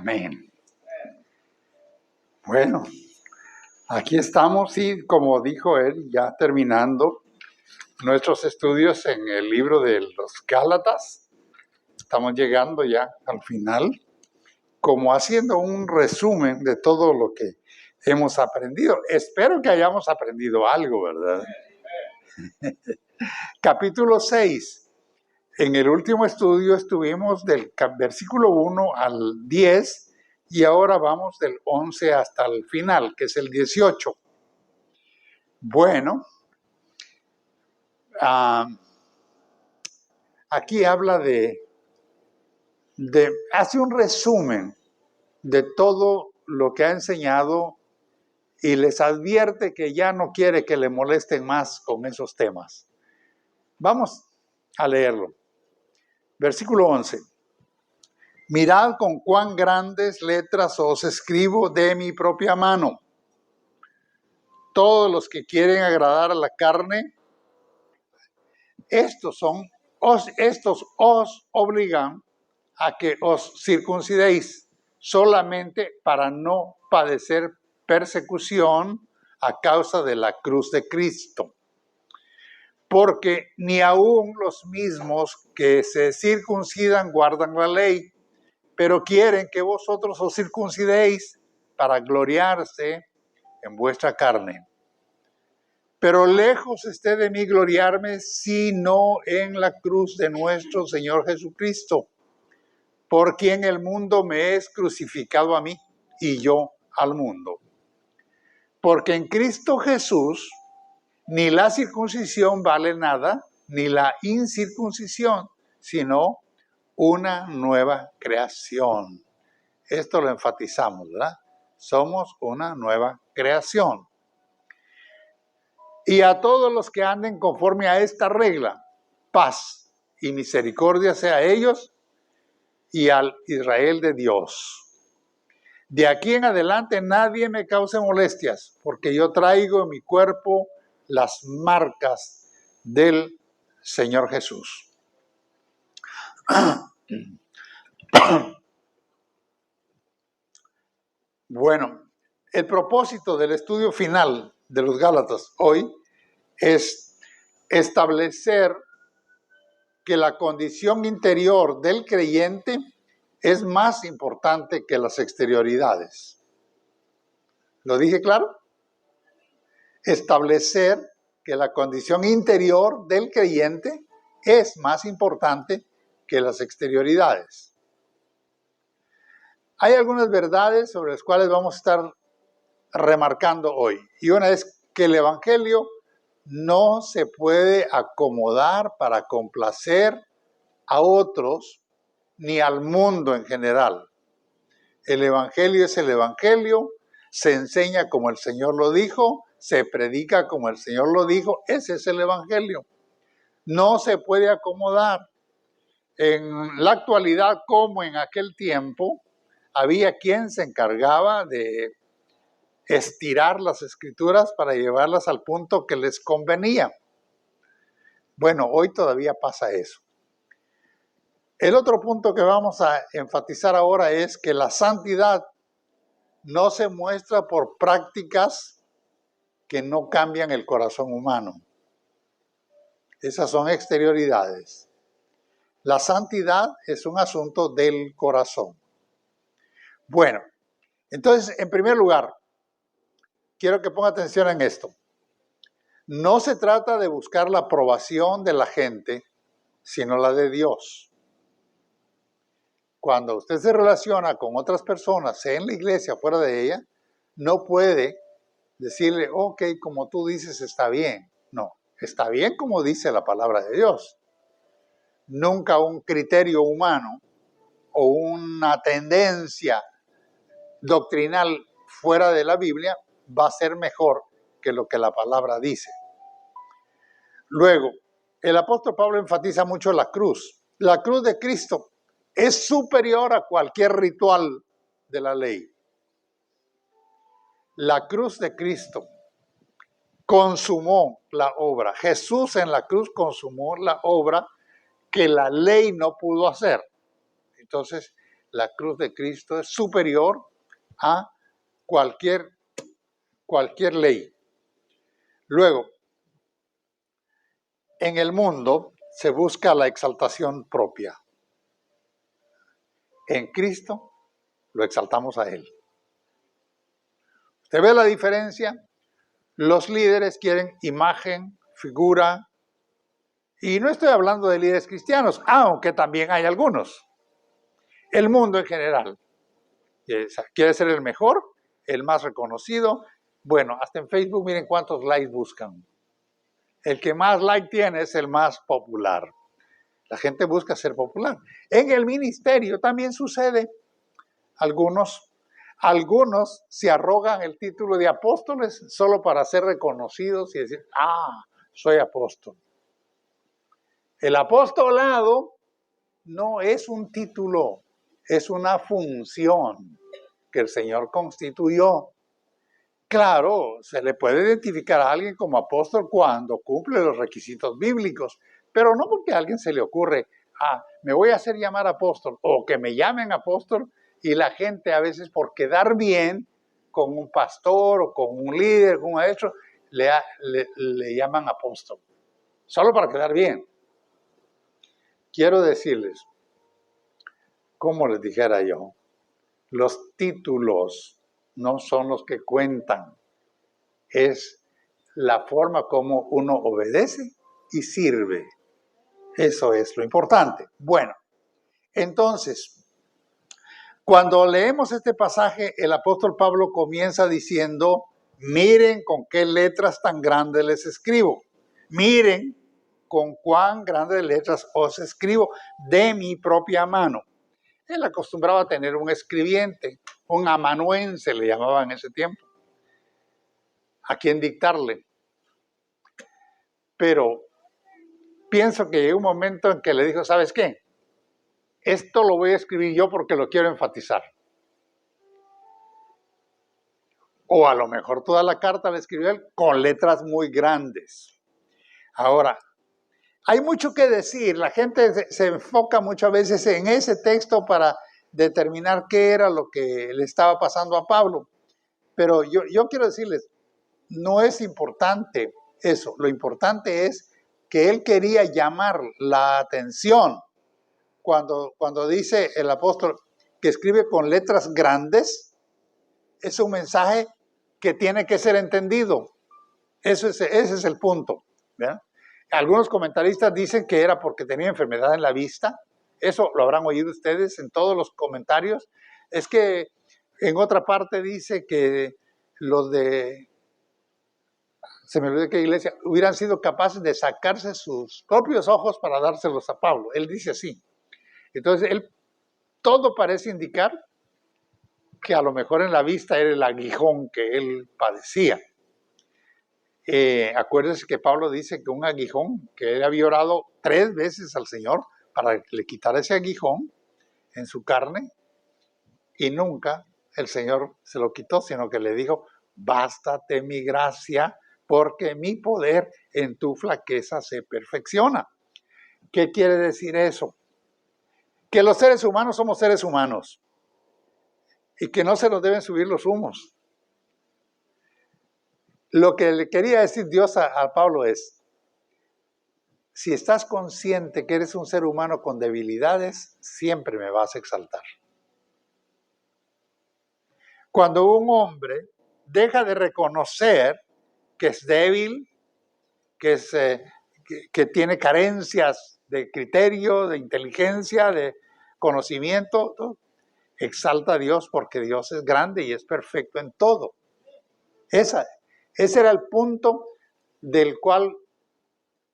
Amén. Bueno, aquí estamos y como dijo él, ya terminando nuestros estudios en el libro de los Gálatas. Estamos llegando ya al final, como haciendo un resumen de todo lo que hemos aprendido. Espero que hayamos aprendido algo, ¿verdad? Capítulo 6. En el último estudio estuvimos del versículo 1 al 10 y ahora vamos del 11 hasta el final, que es el 18. Bueno, aquí habla hace un resumen de todo lo que ha enseñado y les advierte que ya no quiere que le molesten más con esos temas. Vamos a leerlo. Versículo 11. Mirad con cuán grandes letras os escribo de mi propia mano. Todos los que quieren agradar a la carne, estos os obligan a que os circuncidéis solamente para no padecer persecución a causa de la cruz de Cristo. Porque ni aun los mismos que se circuncidan guardan la ley, pero quieren que vosotros os circuncidéis para gloriarse en vuestra carne. Pero lejos esté de mí gloriarme, sino en la cruz de nuestro Señor Jesucristo, por quien el mundo me es crucificado a mí y yo al mundo. Porque en Cristo Jesús ni la circuncisión vale nada, ni la incircuncisión, sino una nueva creación. Esto lo enfatizamos, ¿verdad? Somos una nueva creación. Y a todos los que anden conforme a esta regla, paz y misericordia sea a ellos y al Israel de Dios. De aquí en adelante nadie me cause molestias, porque yo traigo en mi cuerpo las marcas del Señor Jesús. Bueno, el propósito del estudio final de los Gálatas hoy es establecer que la condición interior del creyente es más importante que las exterioridades. ¿Lo dije claro? Establecer que la condición interior del creyente es más importante que las exterioridades. Hay algunas verdades sobre las cuales vamos a estar remarcando hoy. Y una es que el Evangelio no se puede acomodar para complacer a otros ni al mundo en general. El Evangelio es el Evangelio, se enseña como el Señor lo dijo, se predica como el Señor lo dijo, ese es el Evangelio. No se puede acomodar. En la actualidad, como en aquel tiempo, había quien se encargaba de estirar las escrituras para llevarlas al punto que les convenía. Bueno, hoy todavía pasa eso. El otro punto que vamos a enfatizar ahora es que la santidad no se muestra por prácticas que no cambian el corazón humano. Esas son exterioridades. La santidad es un asunto del corazón. Bueno, entonces, en primer lugar, quiero que ponga atención en esto. No se trata de buscar la aprobación de la gente, sino la de Dios. Cuando usted se relaciona con otras personas, sea en la iglesia o fuera de ella, no puede decirle, ok, como tú dices está bien. No, está bien como dice la palabra de Dios. Nunca un criterio humano o una tendencia doctrinal fuera de la Biblia va a ser mejor que lo que la palabra dice. Luego, el apóstol Pablo enfatiza mucho la cruz. La cruz de Cristo es superior a cualquier ritual de la ley. La cruz de Cristo consumó la obra. Jesús en la cruz consumó la obra que la ley no pudo hacer. Entonces, la cruz de Cristo es superior a cualquier ley. Luego, en el mundo se busca la exaltación propia. En Cristo lo exaltamos a Él. ¿Usted ve la diferencia? Los líderes quieren imagen, figura, y no estoy hablando de líderes cristianos, aunque también hay algunos. El mundo en general quiere ser el mejor, el más reconocido. Bueno, hasta en Facebook miren cuántos likes buscan. El que más like tiene es el más popular. La gente busca ser popular. En el ministerio también sucede. Algunos se arrogan el título de apóstoles solo para ser reconocidos y decir, soy apóstol. El apostolado no es un título, es una función que el Señor constituyó. Claro, se le puede identificar a alguien como apóstol cuando cumple los requisitos bíblicos, pero no porque a alguien se le ocurre, me voy a hacer llamar apóstol, o que me llamen apóstol, y la gente a veces por quedar bien con un pastor o con un líder, con un maestro, le llaman apóstol, solo para quedar bien. Quiero decirles, como les dijera yo, los títulos no son los que cuentan, es la forma como uno obedece y sirve. Eso es lo importante. Bueno, entonces, cuando leemos este pasaje, el apóstol Pablo comienza diciendo, miren con qué letras tan grandes les escribo. Miren con cuán grandes letras os escribo de mi propia mano. Él acostumbraba a tener un escribiente, un amanuense le llamaban en ese tiempo, a quien dictarle. Pero pienso que llegó un momento en que le dijo, ¿sabes qué? Esto lo voy a escribir yo porque lo quiero enfatizar. O a lo mejor toda la carta la escribió él con letras muy grandes. Ahora, hay mucho que decir. La gente se enfoca muchas veces en ese texto para determinar qué era lo que le estaba pasando a Pablo. Pero yo quiero decirles, no es importante eso. Lo importante es que él quería llamar la atención. Cuando dice el apóstol que escribe con letras grandes, es un mensaje que tiene que ser entendido. Ese es el punto, ¿verdad? Algunos comentaristas dicen que era porque tenía enfermedad en la vista. Eso lo habrán oído ustedes en todos los comentarios. Es que en otra parte dice que los de, se me olvidó qué iglesia, hubieran sido capaces de sacarse sus propios ojos para dárselos a Pablo. Él dice así. Entonces, todo parece indicar que a lo mejor en la vista era el aguijón que él padecía. Acuérdense que Pablo dice que un aguijón, que él había orado 3 veces al Señor para que le quitara ese aguijón en su carne, y nunca el Señor se lo quitó, sino que le dijo, bástate mi gracia, porque mi poder en tu flaqueza se perfecciona. ¿Qué quiere decir eso? Que los seres humanos somos seres humanos y que no se nos deben subir los humos. Lo que le quería decir Dios a Pablo es, si estás consciente que eres un ser humano con debilidades, siempre me vas a exaltar. Cuando un hombre deja de reconocer que es débil, que tiene carencias de criterio, de inteligencia, de conocimiento, exalta a Dios porque Dios es grande y es perfecto en todo. Ese era el punto del cual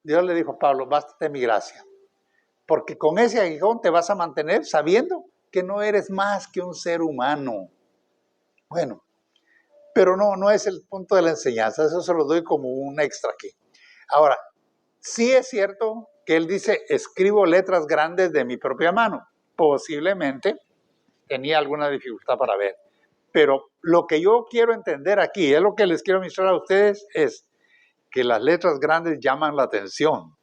Dios le dijo a Pablo, bástate mi gracia, porque con ese aguijón te vas a mantener sabiendo que no eres más que un ser humano. Bueno, pero no es el punto de la enseñanza, eso se lo doy como un extra aquí. Ahora, sí es cierto que él dice, escribo letras grandes de mi propia mano. Posiblemente tenía alguna dificultad para ver. Pero lo que yo quiero entender aquí, es lo que les quiero mostrar a ustedes, es que las letras grandes llaman la atención.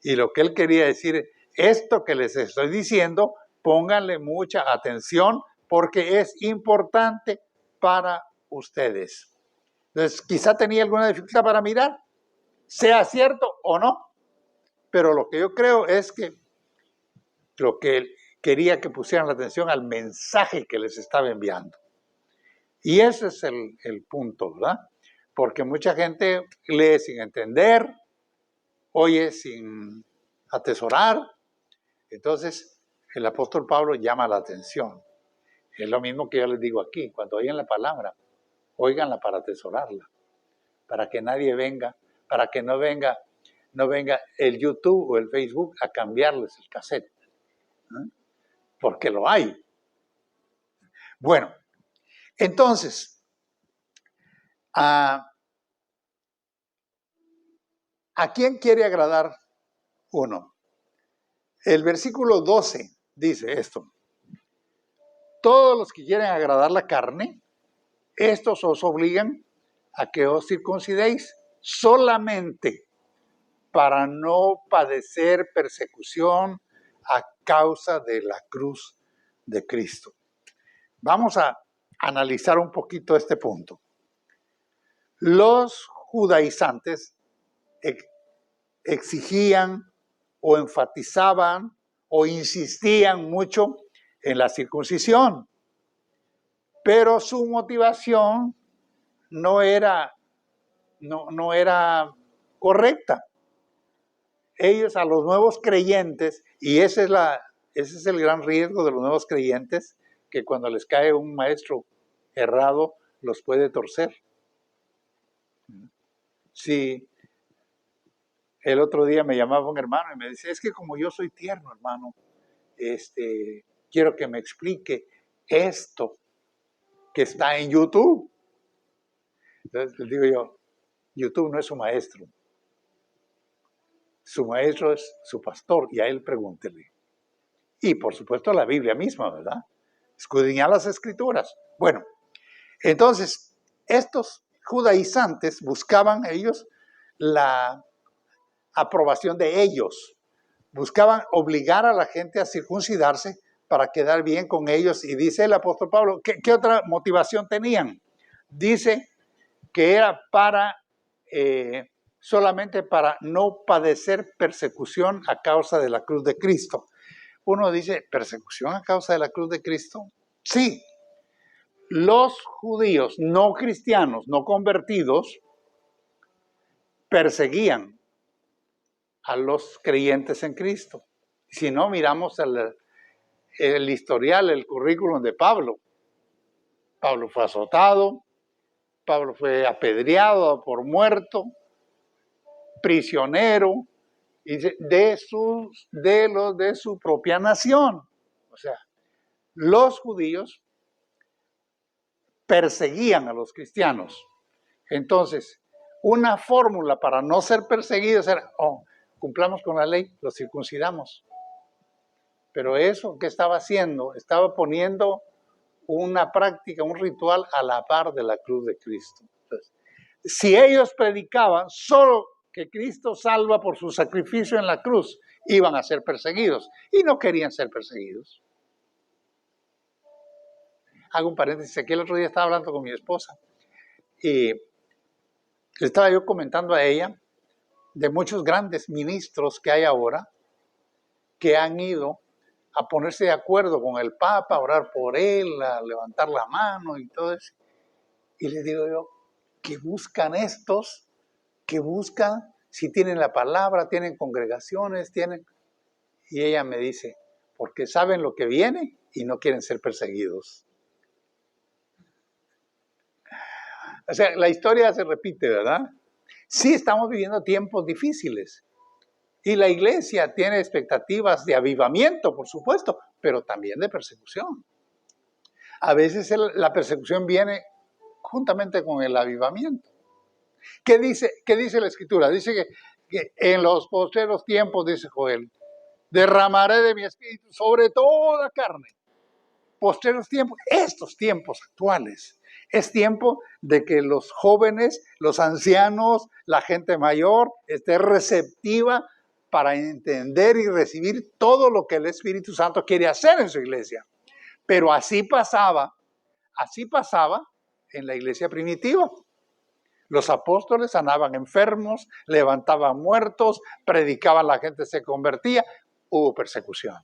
Y lo que él quería decir, esto que les estoy diciendo, Pónganle mucha atención porque es importante para ustedes. Entonces, quizá tenía alguna dificultad para mirar, sea cierto o no, pero lo que yo creo es que lo que él quería que pusieran la atención al mensaje que les estaba enviando. Y ese es el punto, ¿verdad? Porque mucha gente lee sin entender, oye sin atesorar. Entonces, el apóstol Pablo llama la atención. Es lo mismo que yo les digo aquí, cuando oigan la palabra, óiganla para atesorarla, para que nadie venga, para que no venga el YouTube o el Facebook a cambiarles el cassette, ¿eh? Porque lo hay. Bueno, entonces, ¿a quién quiere agradar uno? El versículo 12 dice esto: todos los que quieren agradar la carne, estos os obligan a que os circuncidéis solamente para no padecer persecución a causa de la cruz de Cristo. Vamos a analizar un poquito este punto. Los judaizantes exigían o enfatizaban o insistían mucho en la circuncisión, pero su motivación no era correcta. Ellos a los nuevos creyentes, y ese es el gran riesgo de los nuevos creyentes, que cuando les cae un maestro errado, los puede torcer. Sí, el otro día me llamaba un hermano y me decía, es que como yo soy tierno, hermano, quiero que me explique esto que está en YouTube. Entonces les digo yo, YouTube no es su maestro. Su maestro es su pastor y a él pregúntele. Y por supuesto la Biblia misma, ¿verdad? Escudriñar las escrituras. Bueno, entonces estos judaizantes buscaban ellos la aprobación de ellos. Buscaban obligar a la gente a circuncidarse para quedar bien con ellos. Y dice el apóstol Pablo, ¿qué otra motivación tenían? Dice que era solamente para no padecer persecución a causa de la cruz de Cristo. Uno dice, ¿persecución a causa de la cruz de Cristo? Sí. Los judíos no cristianos, no convertidos, perseguían a los creyentes en Cristo. Si no, miramos el historial, el currículum de Pablo. Pablo fue azotado, Pablo fue apedreado por muerto, prisionero, y de su propia nación. O sea, los judíos perseguían a los cristianos. Entonces, una fórmula para no ser perseguidos era, cumplamos con la ley, los circuncidamos. Pero eso, ¿qué estaba haciendo? Estaba poniendo una práctica, un ritual a la par de la cruz de Cristo. Entonces, si ellos predicaban solo que Cristo salva por su sacrificio en la cruz, iban a ser perseguidos y no querían ser perseguidos. Hago un paréntesis, aquí el otro día estaba hablando con mi esposa y le estaba yo comentando a ella de muchos grandes ministros que hay ahora que han ido a ponerse de acuerdo con el Papa, a orar por él, a levantar la mano y todo eso. Y les digo yo, ¿qué buscan estos? ¿Qué buscan? Si tienen la palabra, tienen congregaciones, Y ella me dice, porque saben lo que viene y no quieren ser perseguidos. O sea, la historia se repite, ¿verdad? Sí, estamos viviendo tiempos difíciles. Y la iglesia tiene expectativas de avivamiento, por supuesto, pero también de persecución. A veces la persecución viene juntamente con el avivamiento. ¿Qué dice la Escritura? Dice que en los postreros tiempos, dice Joel, derramaré de mi espíritu sobre toda carne. Postreros tiempos, estos tiempos actuales. Es tiempo de que los jóvenes, los ancianos, la gente mayor esté receptiva para entender y recibir todo lo que el Espíritu Santo quiere hacer en su iglesia. Pero así pasaba en la iglesia primitiva. Los apóstoles sanaban enfermos, levantaban muertos, predicaban, la gente se convertía, hubo persecución.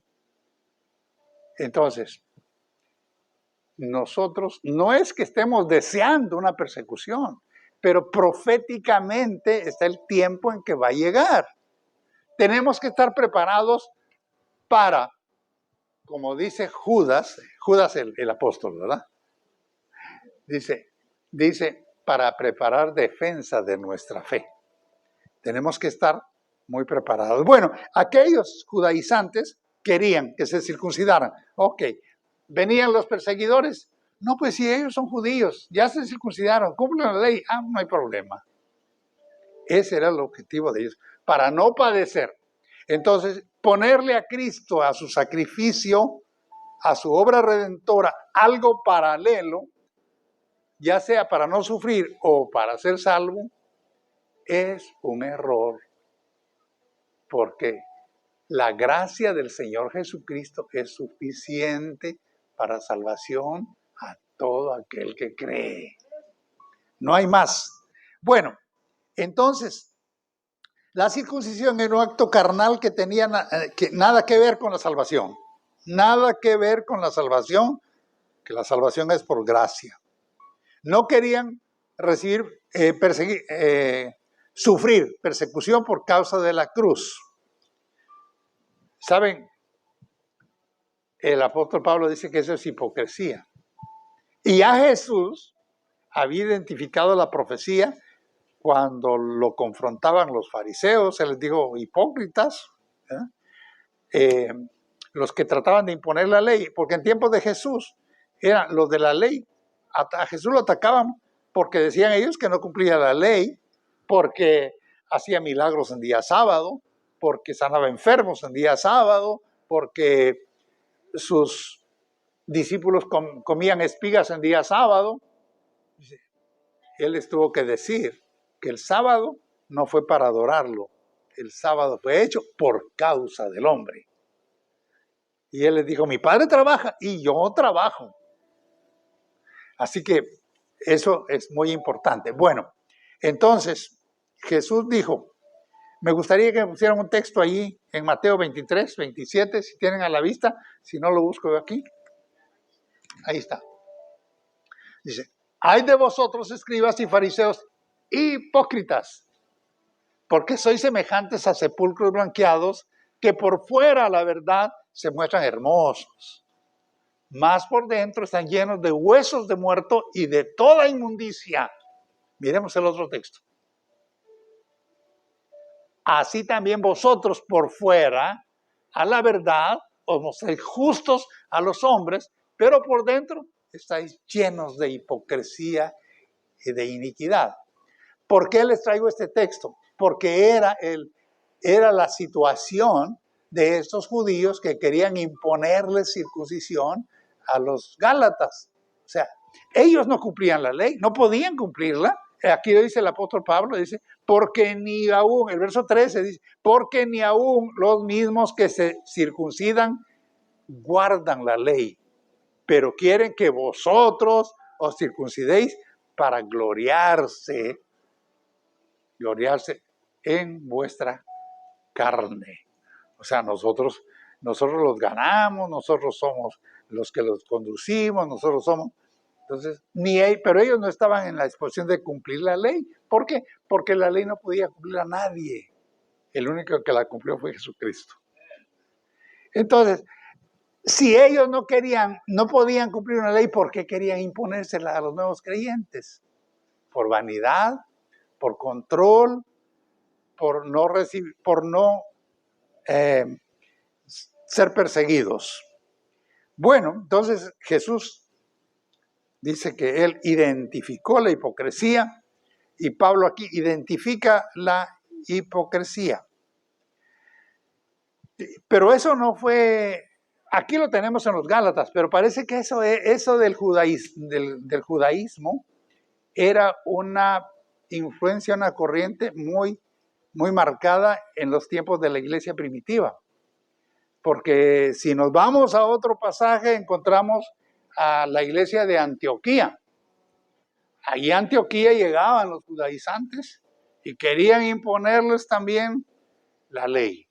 Entonces, nosotros no es que estemos deseando una persecución, pero proféticamente está el tiempo en que va a llegar. Tenemos que estar preparados para, como dice Judas el apóstol, ¿verdad? Dice, para preparar defensa de nuestra fe. Tenemos que estar muy preparados. Bueno, aquellos judaizantes querían que se circuncidaran. Ok, venían los perseguidores. No, pues si ellos son judíos, ya se circuncidaron, cumplen la ley, no hay problema. Ese era el objetivo de ellos, para no padecer. Entonces, ponerle a Cristo, a su sacrificio, a su obra redentora, algo paralelo, ya sea para no sufrir o para ser salvo, es un error. Porque la gracia del Señor Jesucristo es suficiente para salvación a todo aquel que cree. No hay más. Bueno, entonces, la circuncisión era un acto carnal que tenía nada que ver con la salvación. Nada que ver con la salvación, que la salvación es por gracia. No querían sufrir persecución por causa de la cruz. ¿Saben? El apóstol Pablo dice que eso es hipocresía. Y ya Jesús había identificado la profecía cuando lo confrontaban los fariseos. Se les dijo hipócritas, los que trataban de imponer la ley, porque en tiempos de Jesús eran los de la ley. A Jesús lo atacaban porque decían ellos que no cumplía la ley, porque hacía milagros en día sábado, porque sanaba enfermos en día sábado, porque sus discípulos comían espigas en día sábado. Él les tuvo que decir que el sábado no fue para adorarlo, el sábado fue hecho por causa del hombre. Y él les dijo, mi padre trabaja y yo trabajo. Así que eso es muy importante. Bueno, entonces Jesús dijo, me gustaría que pusieran un texto allí en Mateo 23, 27, si tienen a la vista, si no lo busco yo aquí. Ahí está. Dice, ay de vosotros escribas y fariseos hipócritas, porque sois semejantes a sepulcros blanqueados que por fuera, la verdad, se muestran hermosos, mas por dentro están llenos de huesos de muerto y de toda inmundicia. Miremos el otro texto. Así también vosotros por fuera, a la verdad, os mostráis justos a los hombres, pero por dentro estáis llenos de hipocresía y de iniquidad. ¿Por qué les traigo este texto? Porque era la situación de estos judíos que querían imponerles circuncisión a los gálatas. O sea, ellos no cumplían la ley, no podían cumplirla. Aquí lo dice el apóstol Pablo, dice, porque ni aún, el verso 13 dice, porque ni aún los mismos que se circuncidan guardan la ley, pero quieren que vosotros os circuncidéis para gloriarse en vuestra carne. O sea, nosotros los ganamos, nosotros somos los que los conducimos, nosotros somos. Entonces, pero ellos no estaban en la disposición de cumplir la ley. ¿Por qué? Porque la ley no podía cumplir a nadie. El único que la cumplió fue Jesucristo. Entonces, si ellos no podían cumplir una ley, ¿por qué querían imponérsela a los nuevos creyentes? Por vanidad, por control, por no ser perseguidos. Bueno, entonces Jesús dice que él identificó la hipocresía y Pablo aquí identifica la hipocresía. Pero eso no fue, aquí lo tenemos en los Gálatas, pero parece que eso del judaísmo era una influencia, una corriente muy, muy marcada en los tiempos de la iglesia primitiva. Porque si nos vamos a otro pasaje, encontramos a la iglesia de Antioquía. Allí a Antioquía llegaban los judaizantes y querían imponerles también la ley.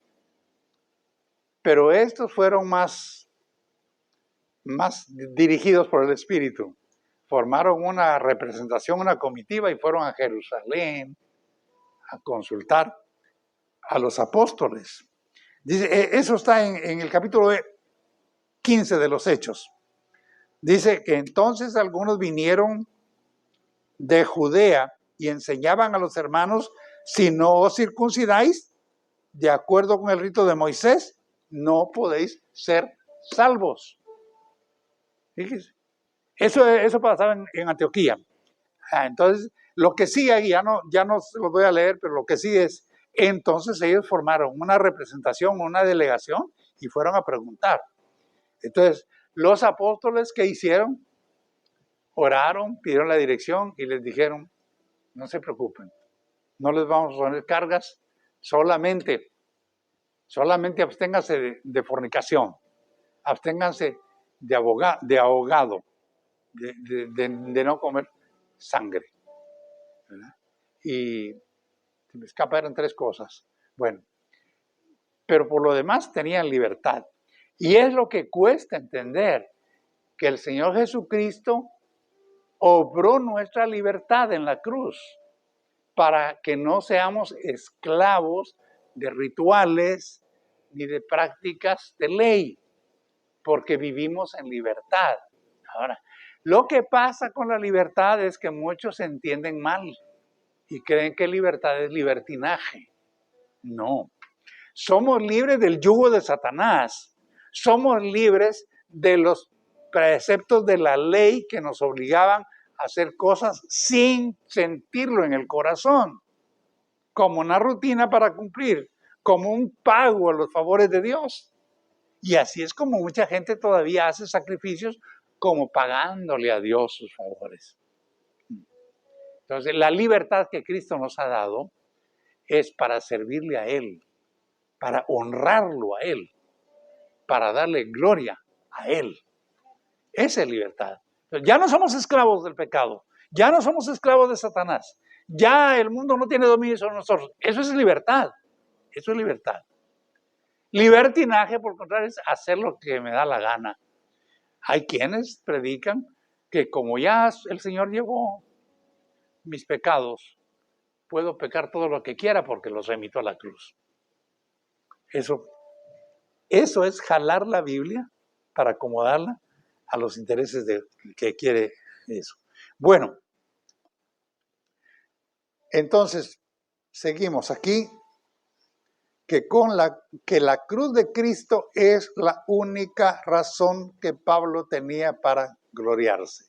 Pero estos fueron más dirigidos por el Espíritu. Formaron una representación, una comitiva y fueron a Jerusalén a consultar a los apóstoles. Dice, eso está en el capítulo 15 de los Hechos. Dice que entonces algunos vinieron de Judea y enseñaban a los hermanos, si no os circuncidáis, de acuerdo con el rito de Moisés, no podéis ser salvos. Fíjense. Eso pasaba en Antioquía. Entonces, lo que sigue, ya no se los voy a leer, pero lo que sigue es, entonces ellos formaron una representación, una delegación y fueron a preguntar. Entonces, los apóstoles, ¿qué hicieron? Oraron, pidieron la dirección y les dijeron, no se preocupen, no les vamos a poner cargas, solamente absténganse de fornicación, absténganse de ahogado, de no comer sangre. ¿Verdad? Y se me escaparon 3 cosas. Bueno, pero por lo demás tenían libertad. Y es lo que cuesta entender, que el Señor Jesucristo obró nuestra libertad en la cruz para que no seamos esclavos de rituales ni de prácticas de ley, porque vivimos en libertad. Ahora, lo que pasa con la libertad es que muchos se entienden mal y creen que libertad es libertinaje. No. Somos libres del yugo de Satanás. Somos libres de los preceptos de la ley que nos obligaban a hacer cosas sin sentirlo en el corazón, como una rutina para cumplir, como un pago a los favores de Dios. Y así es como mucha gente todavía hace sacrificios, como pagándole a Dios sus favores. Entonces, la libertad que Cristo nos ha dado es para servirle a Él, para honrarlo a Él, para darle gloria a Él. Esa es libertad. Entonces, ya no somos esclavos del pecado, ya no somos esclavos de Satanás, ya el mundo no tiene dominio sobre nosotros. Eso es libertad, eso es libertad. Libertinaje, por el contrario, es hacer lo que me da la gana. Hay quienes predican que como ya el Señor llevó mis pecados, puedo pecar todo lo que quiera porque los remito a la cruz. Eso es jalar la Biblia para acomodarla a los intereses de que quiere eso. Bueno, entonces seguimos aquí, que la cruz de Cristo es la única razón que Pablo tenía para gloriarse.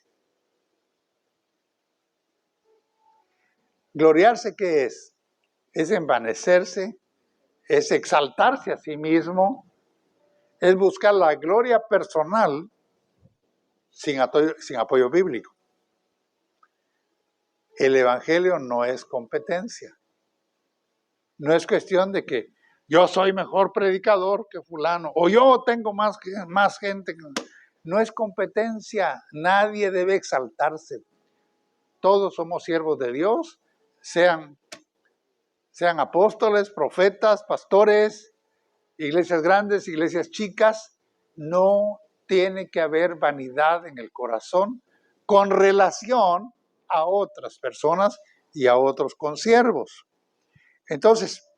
¿Gloriarse qué es? Es envanecerse, es exaltarse a sí mismo, es buscar la gloria personal sin apoyo bíblico. El evangelio no es competencia. No es cuestión de que yo soy mejor predicador que fulano o yo tengo más gente. No es competencia. Nadie debe exaltarse. Todos somos siervos de Dios, sean apóstoles, profetas, pastores, iglesias grandes, iglesias chicas. No tiene que haber vanidad en el corazón con relación a otras personas y a otros consiervos. Entonces,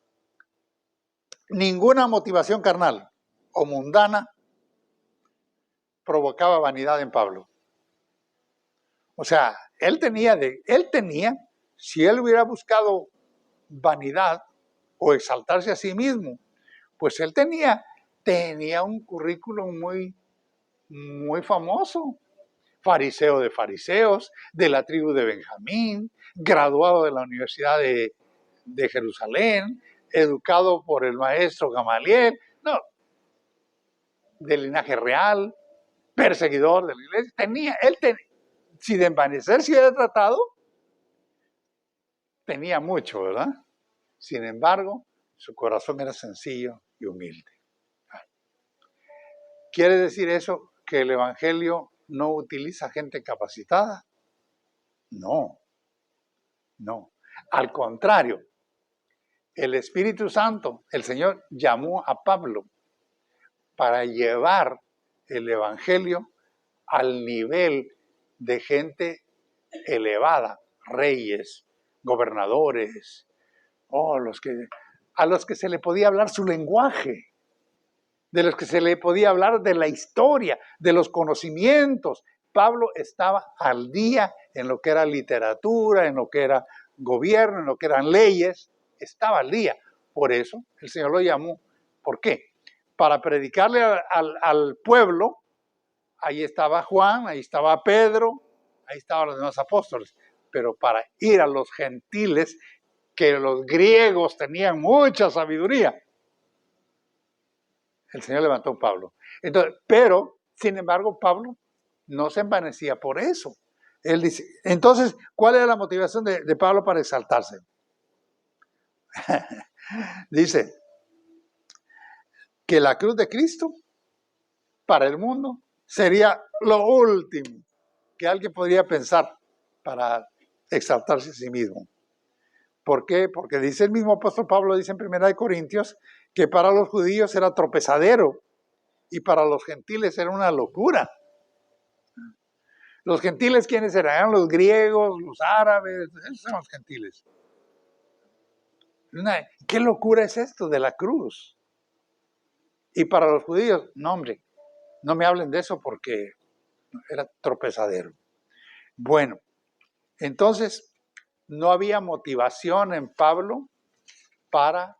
ninguna motivación carnal o mundana provocaba vanidad en Pablo. O sea, él tenía, si él hubiera buscado vanidad o exaltarse a sí mismo, pues él tenía un currículum muy famoso. Fariseo de fariseos, de la tribu de Benjamín, graduado de la Universidad de Jerusalén, educado por el maestro Gamaliel, de linaje real, perseguidor de la iglesia. Si de envanecer se hubiera tratado, tenía mucho, ¿verdad? Sin embargo, su corazón era sencillo y humilde. ¿Quiere decir eso que el Evangelio no utiliza gente capacitada? No, no. Al contrario, el Espíritu Santo, el Señor llamó a Pablo para llevar el Evangelio al nivel de gente elevada, reyes, gobernadores, a los que se le podía hablar su lenguaje, de los que se le podía hablar de la historia, de los conocimientos. Pablo estaba al día en lo que era literatura, en lo que era gobierno, en lo que eran leyes, estaba al día. Por eso el Señor lo llamó. ¿Por qué? Para predicarle al pueblo. Ahí estaba Juan, ahí estaba Pedro, ahí estaban los demás apóstoles. Pero para ir a los gentiles, que los griegos tenían mucha sabiduría, el Señor levantó a Pablo. Entonces, pero, sin embargo, Pablo no se envanecía por eso. Él dice, entonces, ¿cuál era la motivación de Pablo para exaltarse? Dice que la cruz de Cristo para el mundo sería lo último que alguien podría pensar para exaltarse a sí mismo. ¿Por qué? Porque dice el mismo apóstol Pablo, dice en 1 Corintios, que para los judíos era tropezadero y para los gentiles era una locura. ¿Los gentiles quiénes eran? Eran los griegos, los árabes, esos son los gentiles. ¿Qué locura es esto de la cruz? Y para los judíos, no hombre, no me hablen de eso porque era tropezadero. Bueno, entonces no había motivación en Pablo para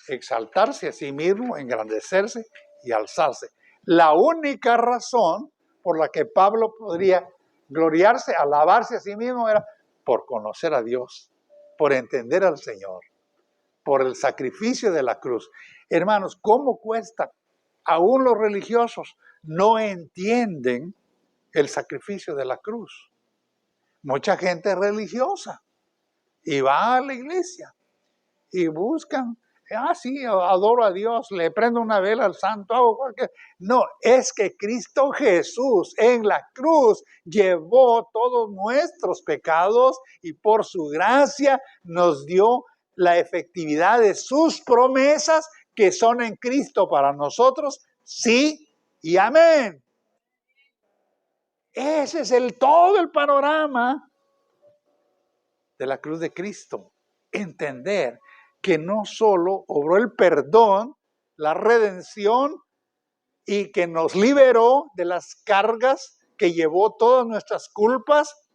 exaltarse a sí mismo, engrandecerse y alzarse. La única razón por la que Pablo podría gloriarse, alabarse a sí mismo era por conocer a Dios, por entender al Señor, por el sacrificio de la cruz. Hermanos, ¿cómo cuesta? Aún los religiosos no entienden el sacrificio de la cruz. Mucha gente religiosa y va a la iglesia y buscan, sí, adoro a Dios, le prendo una vela al santo, hago cualquier. No, es que Cristo Jesús en la cruz llevó todos nuestros pecados y por su gracia nos dio la efectividad de sus promesas que son en Cristo para nosotros, sí y amén. Ese es todo el panorama de la cruz de Cristo. Entender que no solo obró el perdón, la redención y que nos liberó de las cargas que llevó todas nuestras culpas,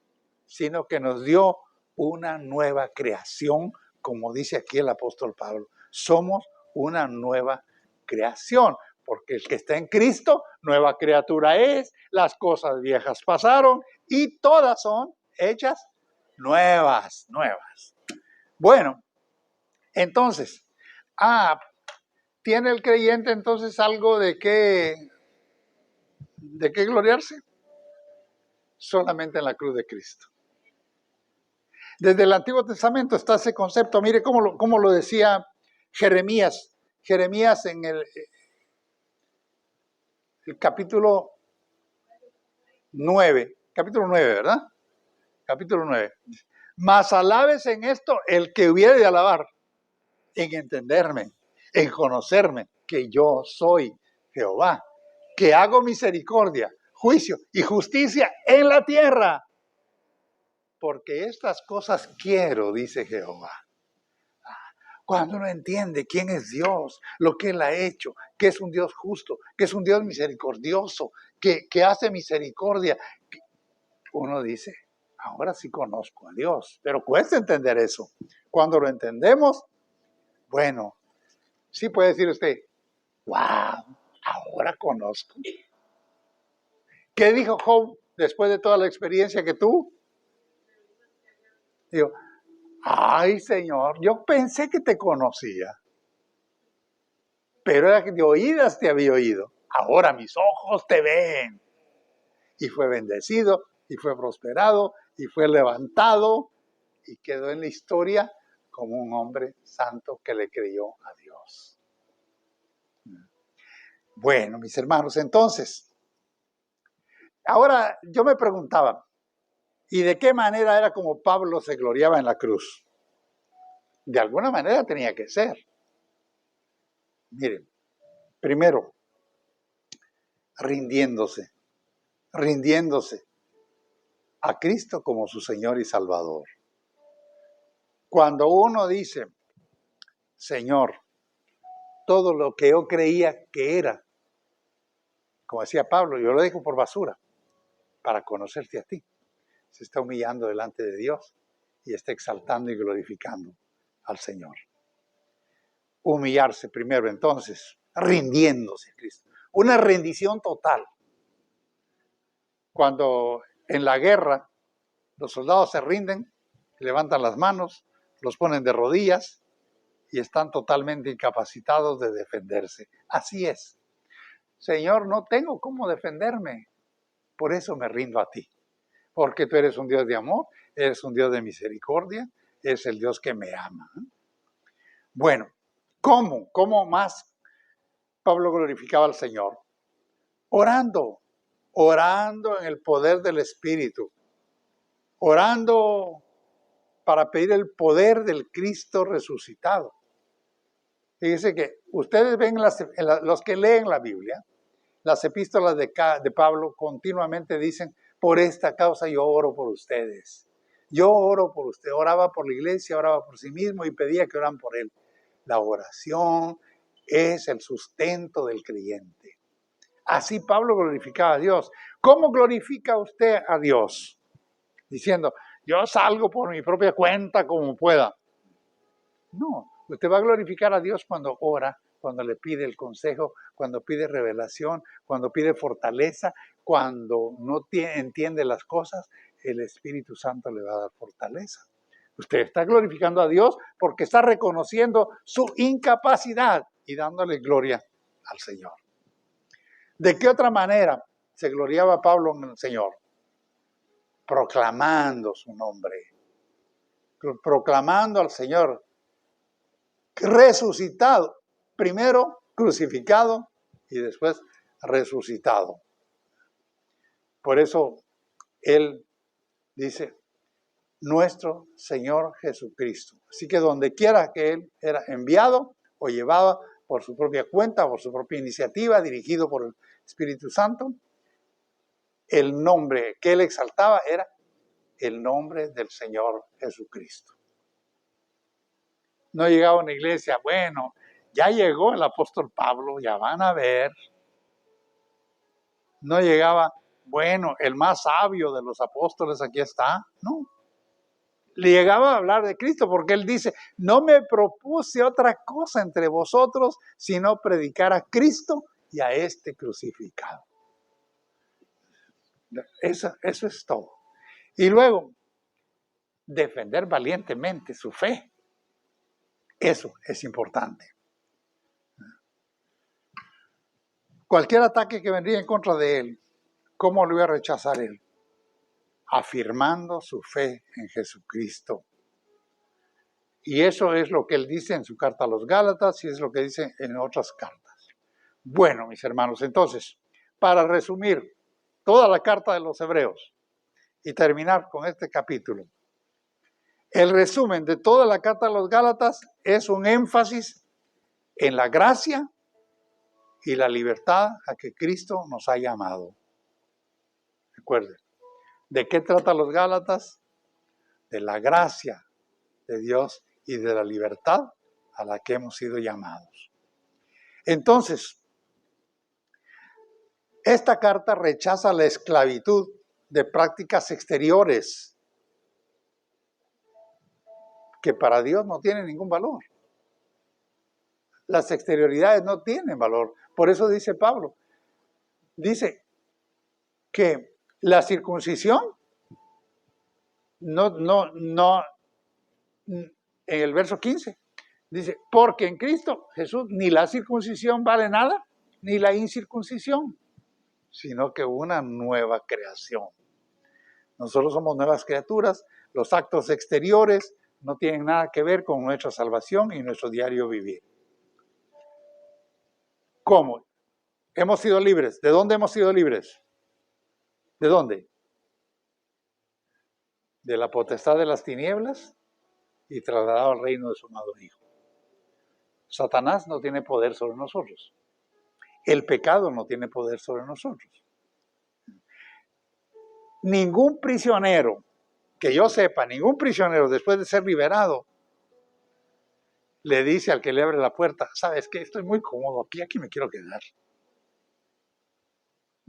sino que nos dio una nueva creación, como dice aquí el apóstol Pablo. Somos una nueva creación, porque el que está en Cristo, nueva criatura es, las cosas viejas pasaron y todas son hechas nuevas. Bueno, entonces, ¿tiene el creyente entonces algo de qué gloriarse? Solamente en la cruz de Cristo. Desde el Antiguo Testamento está ese concepto. Mire cómo lo decía Jeremías. Jeremías en el capítulo 9. Capítulo 9, ¿verdad? Capítulo 9. Mas alabes en esto el que hubiere de alabar, en entenderme, en conocerme, que yo soy Jehová, que hago misericordia, juicio y justicia en la tierra. Porque estas cosas quiero, dice Jehová. Cuando uno entiende quién es Dios, lo que Él ha hecho, que es un Dios justo, que es un Dios misericordioso, que hace misericordia, uno dice, ahora sí conozco a Dios, pero cuesta entender eso. Cuando lo entendemos, bueno, sí puede decir usted, wow, ahora conozco. ¿Qué dijo Job después de toda la experiencia que tuvo? Digo, ay Señor, yo pensé que te conocía, pero era que de oídas te había oído. Ahora mis ojos te ven. Y fue bendecido, y fue prosperado, y fue levantado, y quedó en la historia como un hombre santo que le creyó a Dios. Bueno, mis hermanos, entonces, ahora yo me preguntaba, ¿y de qué manera era como Pablo se gloriaba en la cruz? De alguna manera tenía que ser. Miren, primero, rindiéndose a Cristo como su Señor y Salvador. Cuando uno dice, Señor, todo lo que yo creía que era, como decía Pablo, yo lo dejo por basura para conocerte a ti. Se está humillando delante de Dios y está exaltando y glorificando al Señor. Humillarse primero, entonces, rindiéndose a Cristo. Una rendición total. Cuando en la guerra los soldados se rinden, levantan las manos, los ponen de rodillas y están totalmente incapacitados de defenderse. Así es. Señor, no tengo cómo defenderme, por eso me rindo a ti. Porque tú eres un Dios de amor, eres un Dios de misericordia, eres el Dios que me ama. Bueno, ¿cómo? ¿Cómo más Pablo glorificaba al Señor? Orando en el poder del Espíritu, orando para pedir el poder del Cristo resucitado. Fíjense que ustedes ven los que leen la Biblia, las epístolas de Pablo continuamente dicen, por esta causa yo oro por ustedes. Yo oro por usted, oraba por la iglesia, oraba por sí mismo y pedía que oran por él. La oración es el sustento del creyente. Así Pablo glorificaba a Dios. ¿Cómo glorifica usted a Dios? Diciendo, yo salgo por mi propia cuenta como pueda. No, usted va a glorificar a Dios cuando ora, cuando le pide el consejo, cuando pide revelación, cuando pide fortaleza, cuando no entiende las cosas, el Espíritu Santo le va a dar fortaleza. Usted está glorificando a Dios porque está reconociendo su incapacidad y dándole gloria al Señor. ¿De qué otra manera se gloriaba Pablo en el Señor? Proclamando su nombre, proclamando al Señor resucitado, primero crucificado y después resucitado. Por eso él dice, nuestro Señor Jesucristo. Así que donde quiera que él era enviado o llevaba por su propia cuenta, por su propia iniciativa, dirigido por el Espíritu Santo, el nombre que él exaltaba era el nombre del Señor Jesucristo. No llegaba a una iglesia, bueno, ya llegó el apóstol Pablo, ya van a ver. No llegaba, bueno, el más sabio de los apóstoles aquí está. No. Le llegaba a hablar de Cristo porque él dice, no me propuse otra cosa entre vosotros, sino predicar a Cristo y a este crucificado. Eso es todo. Y luego, defender valientemente su fe. Eso es importante. Cualquier ataque que vendría en contra de él, ¿cómo lo iba a rechazar él? Afirmando su fe en Jesucristo. Y eso es lo que él dice en su carta a los Gálatas y es lo que dice en otras cartas. Bueno, mis hermanos, entonces, para resumir toda la carta de los Hebreos y terminar con este capítulo, el resumen de toda la carta de los Gálatas es un énfasis en la gracia y la libertad a que Cristo nos ha llamado. Recuerden, ¿de qué trata los Gálatas? De la gracia de Dios y de la libertad a la que hemos sido llamados. Entonces, esta carta rechaza la esclavitud de prácticas exteriores que para Dios no tienen ningún valor. Las exterioridades no tienen valor. Por eso dice Pablo, dice que la circuncisión en el verso 15, dice, porque en Cristo Jesús ni la circuncisión vale nada, ni la incircuncisión, sino que una nueva creación. Nosotros somos nuevas criaturas, los actos exteriores no tienen nada que ver con nuestra salvación y nuestro diario vivir. ¿Cómo? Hemos sido libres. ¿De dónde hemos sido libres? ¿De dónde? De la potestad de las tinieblas y trasladado al reino de su amado Hijo. Satanás no tiene poder sobre nosotros. El pecado no tiene poder sobre nosotros. Ningún prisionero, que yo sepa, ningún prisionero después de ser liberado, le dice al que le abre la puerta, ¿sabes qué? Estoy muy cómodo aquí me quiero quedar.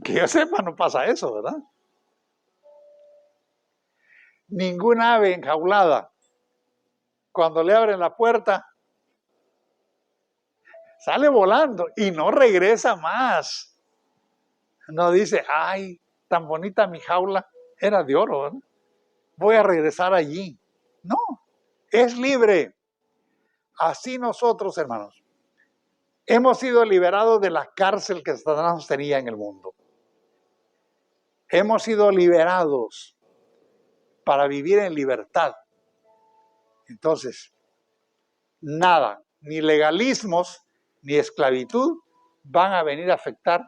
Que yo sepa, no pasa eso, ¿verdad? Ningún ave enjaulada, cuando le abren la puerta, sale volando y no regresa más. No dice, ay, tan bonita mi jaula, era de oro, ¿verdad? Voy a regresar allí. No, es libre. Así nosotros, hermanos, hemos sido liberados de la cárcel que Satanás nos tenía en el mundo. Hemos sido liberados para vivir en libertad. Entonces, nada, ni legalismos, ni esclavitud van a venir a afectar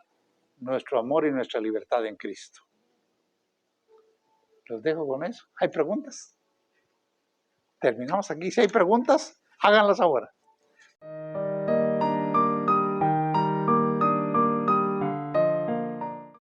nuestro amor y nuestra libertad en Cristo. Los dejo con eso. ¿Hay preguntas? Terminamos aquí. Si hay preguntas, háganlas ahora.